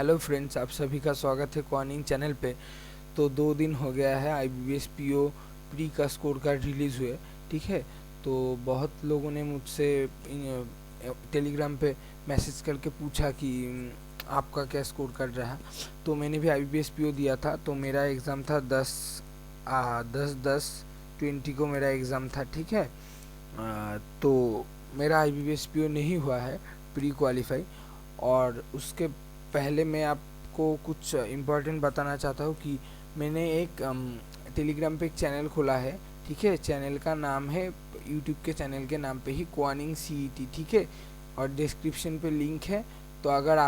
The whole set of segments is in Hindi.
हेलो फ्रेंड्स, आप सभी का स्वागत है क्वानिंग चैनल पे। तो 2 दिन हो गया है IBPS PO प्री का स्कोर कार्ड रिलीज़ हुए। ठीक है, तो बहुत लोगों ने मुझसे टेलीग्राम पे मैसेज करके पूछा कि आपका क्या स्कोर कार्ड रहा। तो मैंने भी IBPS PO दिया था। तो मेरा एग्ज़ाम था 10/10/20 को मेरा एग्ज़ाम था। ठीक है, तो मेरा IBPS PO नहीं हुआ है प्री क्वालिफाई। और उसके पहले मैं आपको कुछ इम्पोर्टेंट बताना चाहता हूँ कि मैंने एक टेलीग्राम पे एक चैनल खोला है। ठीक है, चैनल का नाम है, यूट्यूब के चैनल के नाम पे ही क्वानिंग CET। ठीक है, और डिस्क्रिप्शन पे लिंक है। तो अगर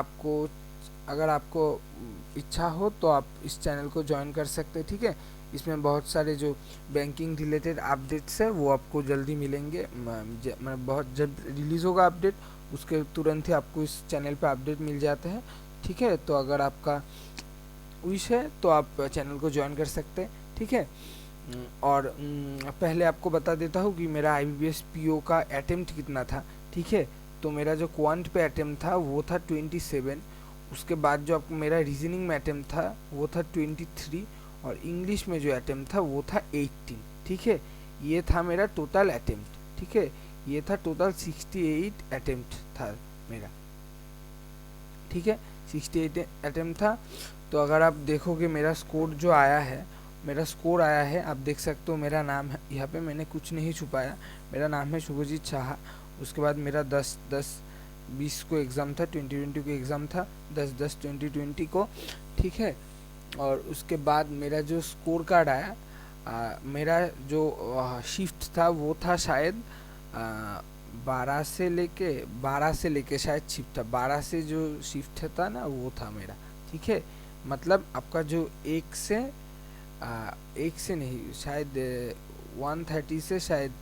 आपको इच्छा हो तो आप इस चैनल को ज्वाइन कर सकते हैं। ठीक है, इसमें बहुत सारे जो बैंकिंग रिलेटेड अपडेट्स है वो आपको जल्दी मिलेंगे। बहुत जब रिलीज़ होगा अपडेट, उसके तुरंत ही आपको इस चैनल पे अपडेट मिल जाते हैं। ठीक है, तो अगर आपका विश है तो आप चैनल को ज्वाइन कर सकते हैं। ठीक है, और पहले आपको बता देता हूँ कि मेरा IBPS PO का अटेम्प्ट कितना था। ठीक है, तो मेरा जो क्वांट पे अटेम्प्ट था वो था 27। उसके बाद जो आपको मेरा रीजनिंग में अटेम्प्ट था वो था 23, और इंग्लिश में जो अटेम्प्ट था वो था 18। ठीक है, ये था मेरा टोटल अटेम्प्ट। ठीक है, ये था टोटल 68 अटेम्प्ट था मेरा। ठीक है, 68 अटेम्प्ट था। तो अगर आप देखोगे मेरा स्कोर जो आया है, मेरा स्कोर आया है, आप देख सकते हो मेरा नाम है यहाँ पे, मैंने कुछ नहीं छुपाया। मेरा नाम है शुभजीत शाह। उसके बाद मेरा 10/10/20 को एग्ज़ाम था, 2020 को एग्ज़ाम था 10/10/2020 को। ठीक है, और उसके बाद मेरा जो स्कोर कार्ड आया, मेरा जो शिफ्ट था वो था शायद 12 से लेके शायद शिफ्ट था, 12 से जो शिफ्ट था ना वो था मेरा। ठीक है, मतलब आपका जो एक से नहीं, शायद 1:30 से शायद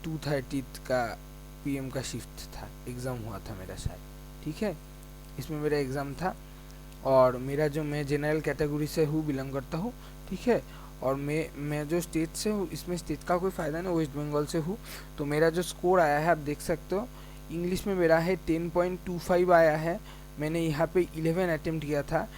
2:30 का PM का शिफ्ट था, एग्ज़ाम हुआ था मेरा शायद। ठीक है, इसमें मेरा एग्ज़ाम था। और मैं जनरल कैटेगरी से बिलोंग करता हूँ। ठीक है, और मैं जो स्टेट से हूँ, इसमें स्टेट का कोई फ़ायदा नहीं, वेस्ट बंगाल से हूँ। तो मेरा जो स्कोर आया है आप देख सकते हो, इंग्लिश में मेरा है 10.25 आया है। मैंने यहाँ पे 11 अटेम्प्ट किया था।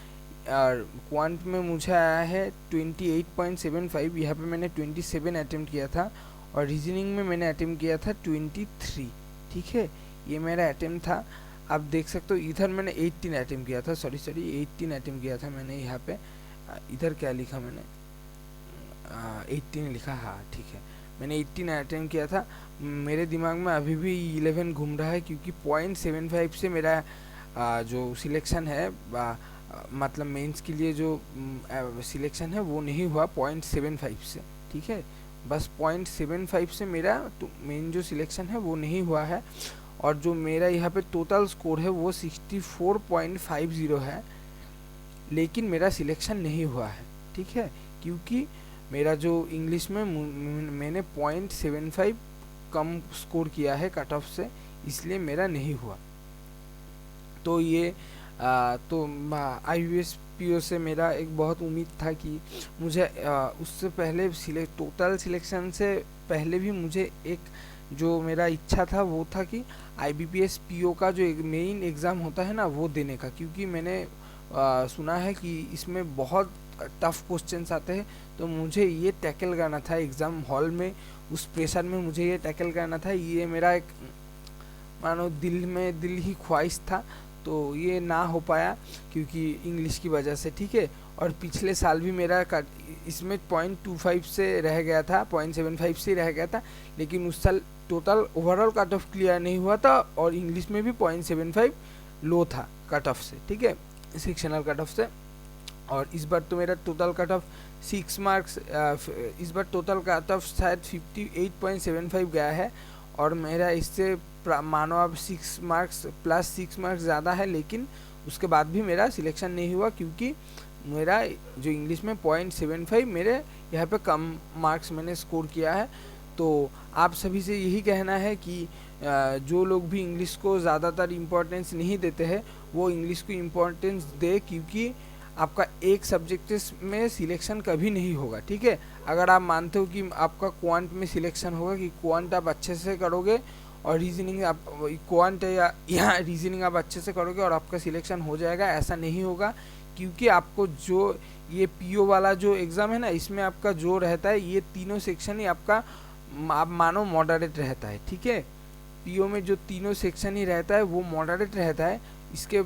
और क्वांट में मुझे आया है 28.75, यहाँ पे मैंने 27 अटेम्प्ट किया था। और रीजनिंग में मैंने अटेम्प्ट किया था 23। ठीक है, ये मेरा अटेम्प्ट था। आप देख सकते हो इधर मैंने 18 अटेम्प्ट किया था, सॉरी 18 अटेम्प्ट किया था मैंने यहाँ पे। इधर क्या लिखा मैंने, 18 लिखा, हाँ ठीक है, मैंने 18 अटेम्प्ट किया था। मेरे दिमाग में अभी भी 11 घूम रहा है, क्योंकि 0.75 से मेरा जो सिलेक्शन है, मतलब मेंस के लिए जो सिलेक्शन है वो नहीं हुआ 0.75 से। ठीक है, बस 0.75 से मेरा तो मेन जो सिलेक्शन है वो नहीं हुआ है। और जो मेरा यहाँ पे टोटल स्कोर है वो 64.50 है, लेकिन मेरा सिलेक्शन नहीं हुआ है। ठीक है, क्योंकि मेरा जो इंग्लिश में मैंने 0.75 कम स्कोर किया है कट ऑफ से, इसलिए मेरा नहीं हुआ। तो ये तो IBPS PO से मेरा एक बहुत उम्मीद था कि मुझे उससे पहले टोटल सिलेक्शन से पहले भी मुझे एक जो मेरा इच्छा था वो था कि IBPS PO का जो एक मेन एग्ज़ाम होता है ना वो देने का, क्योंकि मैंने सुना है कि इसमें बहुत टफ क्वेश्चंस आते हैं। तो मुझे ये टैकल करना था एग्ज़ाम हॉल में, उस प्रेशर में मुझे ये टैकल करना था। ये मेरा एक मानो दिल ही ख्वाहिश था। तो ये ना हो पाया क्योंकि इंग्लिश की वजह से। ठीक है, और पिछले साल भी मेरा इसमें 0.25 से रह गया था, 0.75 से रह गया था, लेकिन उस साल total overall cut off clear नहीं हुआ था, और इंग्लिश में भी 0.75 लो था कट ऑफ से। ठीक है, सेक्शनल कट ऑफ से। और इस बार तो मेरा टोटल कट ऑफ 6 मार्क्स, इस बार टोटल कट ऑफ शायद 58.75 गया है। और मेरा इससे मानो अब 6 मार्क्स प्लस 6 मार्क्स ज़्यादा है, लेकिन उसके बाद भी मेरा सिलेक्शन नहीं हुआ, क्योंकि मेरा जो इंग्लिश में 0.75 मेरे यहाँ पे कम मार्क्स मैंने स्कोर किया है। तो आप सभी से यही कहना है कि जो लोग भी इंग्लिश को ज़्यादातर इम्पोर्टेंस नहीं देते हैं वो इंग्लिश को इम्पोर्टेंस दे, क्योंकि आपका एक सब्जेक्ट में सिलेक्शन कभी नहीं होगा। ठीक है, अगर आप मानते हो कि आपका क्वांट में सिलेक्शन होगा, कि क्वांट आप अच्छे से करोगे और रीजनिंग आप क्वांट या रीजनिंग आप अच्छे से करोगे और आपका सिलेक्शन हो जाएगा, ऐसा नहीं होगा। क्योंकि आपको जो ये पीओ वाला जो एग्ज़ाम है ना, इसमें आपका जो रहता है ये तीनों सेक्शन ही आपका आप मानो मॉडरेट रहता है, ठीक है। पीओ में जो तीनों सेक्शन ही रहता है वो मॉडरेट रहता है। इसके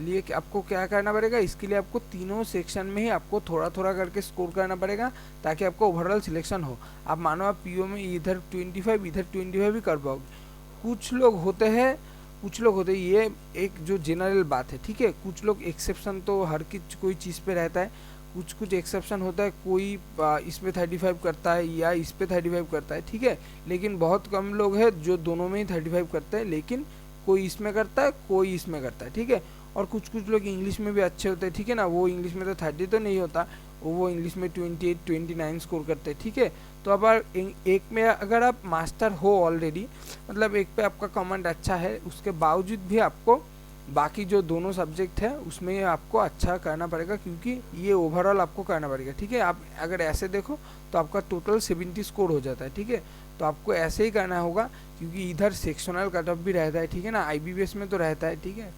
लिए आपको क्या करना पड़ेगा, इसके लिए आपको तीनों सेक्शन में ही आपको थोड़ा थोड़ा करके स्कोर करना पड़ेगा ताकि आपको ओवरऑल सिलेक्शन हो। आप मानो आप पीओ में इधर 25 इधर 25 भी कर पाओगे। कुछ लोग होते हैं ये एक जो जनरल बात है, ठीक है। कुछ लोग एक्सेप्शन तो हर कोई चीज़ पे रहता है, कुछ एक्सेप्शन होता है, कोई इस पे 35 करता है या इस पे 35 करता है, ठीक है। लेकिन बहुत कम लोग हैं जो दोनों में ही 35 करते हैं, लेकिन कोई इसमें करता है कोई इसमें करता है, ठीक है। और कुछ लोग इंग्लिश में भी अच्छे होते हैं, ठीक है ना। वो इंग्लिश में तो 30 तो नहीं होता, वो इंग्लिश में 28 29 स्कोर करते हैं, ठीक है। तो अब एक में अगर आप मास्टर हो ऑलरेडी, मतलब एक पे आपका कमांड अच्छा है, उसके बावजूद भी आपको बाकी जो दोनों सब्जेक्ट है उसमें आपको अच्छा करना पड़ेगा, क्योंकि ये ओवरऑल आपको करना पड़ेगा, ठीक है। आप अगर ऐसे देखो तो आपका टोटल 70 स्कोर हो जाता है, ठीक है। तो आपको ऐसे ही करना होगा, क्योंकि इधर सेक्शनल कट ऑफ भी रहता है, ठीक है ना। आईबीपीएस में तो रहता है, ठीक है।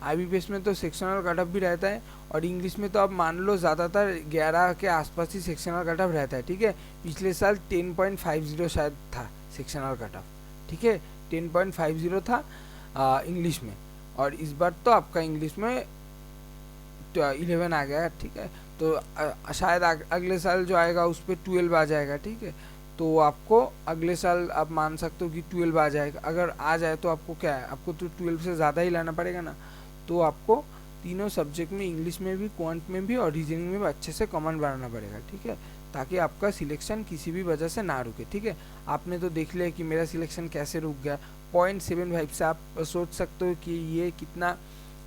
आईबीपीएस में तो सेक्शनल कट ऑफ भी रहता है, और इंग्लिश में तो आप मान लो ज़्यादातर 11 के आसपास ही सेक्शनल कट ऑफ रहता है, ठीक है। पिछले साल 10.50 शायद था सेक्शनल कट ऑफ, ठीक है। 10.50 था इंग्लिश में, और इस बार तो आपका इंग्लिश में 11 आ गया, ठीक है। तो शायद अगले साल जो आएगा उस पर 12 आ जाएगा, ठीक है। तो आपको अगले साल आप मान सकते हो कि 12 आ जाएगा। अगर आ जाए तो आपको क्या है, आपको तो 12 से ज़्यादा ही लाना पड़ेगा ना। तो आपको तीनों सब्जेक्ट में, इंग्लिश में भी, क्वांट में भी और रीजनिंग में भी अच्छे से कमांड बनाना पड़ेगा, ठीक है। ताकि आपका सिलेक्शन किसी भी वजह से ना रुके, ठीक है। आपने तो देख लिया कि मेरा सिलेक्शन कैसे रुक गया 0.75 से। आप सोच सकते हो कि ये कितना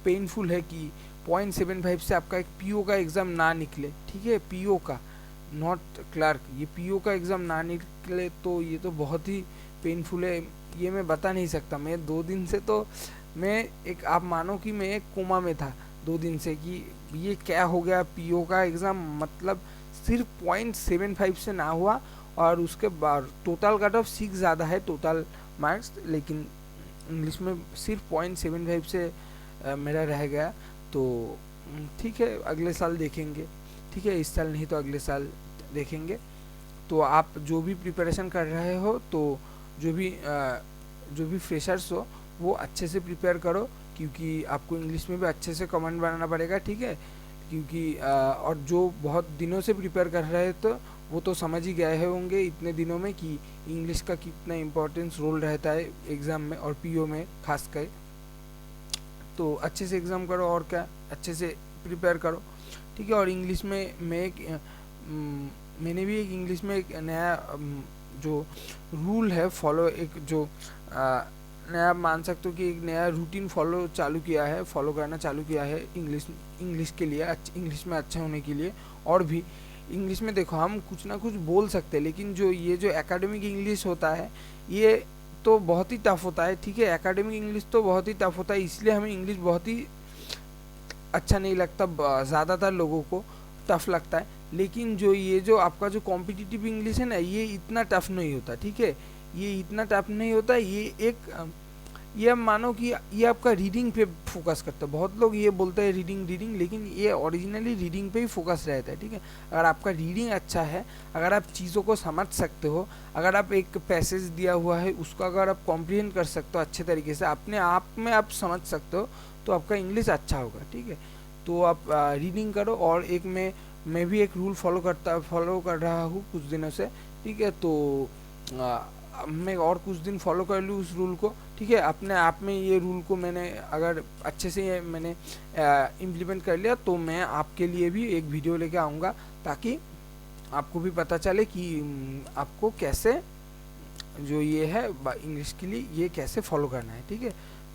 पेनफुल है कि 0.75 से आपका एक पीओ का एग्ज़ाम ना निकले, ठीक है। पीओ का, नॉट क्लर्क, ये पीओ का एग्ज़ाम ना निकले तो ये तो बहुत ही पेनफुल है। ये मैं बता नहीं सकता। मैं 2 दिन से तो आप मानो कि मैं एक कोमा में था 2 दिन से कि ये क्या हो गया। पीओ का एग्ज़ाम मतलब सिर्फ 0.75 से ना हुआ, और उसके बाद टोटल कट ऑफ 6 ज़्यादा है टोटल मार्क्स, लेकिन इंग्लिश में सिर्फ 0.75 से मेरा रह गया। तो ठीक है, अगले साल देखेंगे, ठीक है। इस साल नहीं तो अगले साल देखेंगे। तो आप जो भी प्रिपरेशन कर रहे हो, तो जो भी फ्रेशर्स हो वो अच्छे से प्रिपेयर करो, क्योंकि आपको इंग्लिश में भी अच्छे से कमांड बनाना पड़ेगा, ठीक है। क्योंकि और जो बहुत दिनों से प्रिपेयर कर रहे हैं तो वो तो समझ ही गए होंगे इतने दिनों में कि इंग्लिश का कितना इम्पोर्टेंस रोल रहता है एग्ज़ाम में और पीओ में खास कर। तो अच्छे से एग्ज़ाम करो और क्या, अच्छे से प्रिपेयर करो, ठीक है। और इंग्लिश में मैंने भी एक इंग्लिश में एक नया जो रूल है फॉलो, एक जो नया मान सकते हो कि एक नया रूटीन फॉलो करना चालू किया है इंग्लिश के लिए, इंग्लिश में अच्छा होने के लिए। और भी इंग्लिश में देखो, हम कुछ ना कुछ बोल सकते हैं, लेकिन जो एकेडमिक इंग्लिश होता है ये तो बहुत ही टफ होता है, ठीक है। एकेडमिक इंग्लिश तो बहुत ही टफ होता है, इसलिए हमें इंग्लिश बहुत ही अच्छा नहीं लगता, ज़्यादातर लोगों को टफ लगता है। लेकिन जो आपका जो कॉम्पिटिटिव इंग्लिश है ना, ये इतना टफ नहीं होता, ठीक है। ये इतना टफ नहीं होता। ये मानो कि ये आपका रीडिंग पे फोकस करता है। बहुत लोग ये बोलते हैं रीडिंग, लेकिन ये ओरिजिनली रीडिंग पे ही फोकस रहता है, ठीक है। अगर आपका रीडिंग अच्छा है, अगर आप चीज़ों को समझ सकते हो, अगर आप एक पैसेज दिया हुआ है उसको अगर आप कॉम्प्रीहेंड कर सकते हो अच्छे तरीके से, अपने आप में आप समझ सकते हो, तो आपका इंग्लिश अच्छा होगा, ठीक है। तो आप रीडिंग करो। और एक मैं भी एक रूल फॉलो कर रहा हूँ कुछ दिनों से, ठीक है। तो मैं और कुछ दिन फॉलो कर लूँ उस रूल को, ठीक है। अपने आप में ये रूल को मैंने अगर अच्छे से मैंने इम्प्लीमेंट कर लिया, तो मैं आपके लिए भी एक वीडियो लेके आऊँगा, ताकि आपको भी पता चले कि आपको कैसे जो ये है इंग्लिश के लिए ये कैसे फॉलो करना है, ठीक है।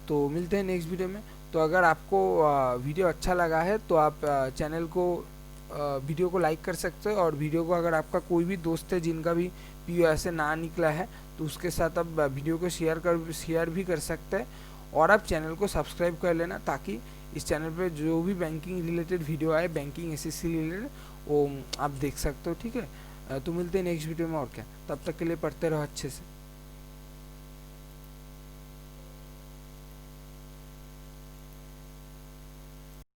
तो मिलते हैं नेक्स्ट वीडियो में। तो अगर आपको वीडियो अच्छा लगा है तो आप चैनल को वीडियो को लाइक कर सकते हो, और वीडियो को अगर आपका कोई भी दोस्त है जिनका भी पीओ ऐसे ना निकला है, तो उसके साथ आप वीडियो को शेयर भी कर सकते हैं। और आप चैनल को सब्सक्राइब कर लेना, ताकि इस चैनल पे जो भी बैंकिंग रिलेटेड वीडियो आए, बैंकिंग एसएससी रिलेटेड, वो आप देख सकते हो, ठीक है। तो मिलते हैं नेक्स्ट वीडियो में, और क्या। तब तक के लिए पढ़ते रहो अच्छे से।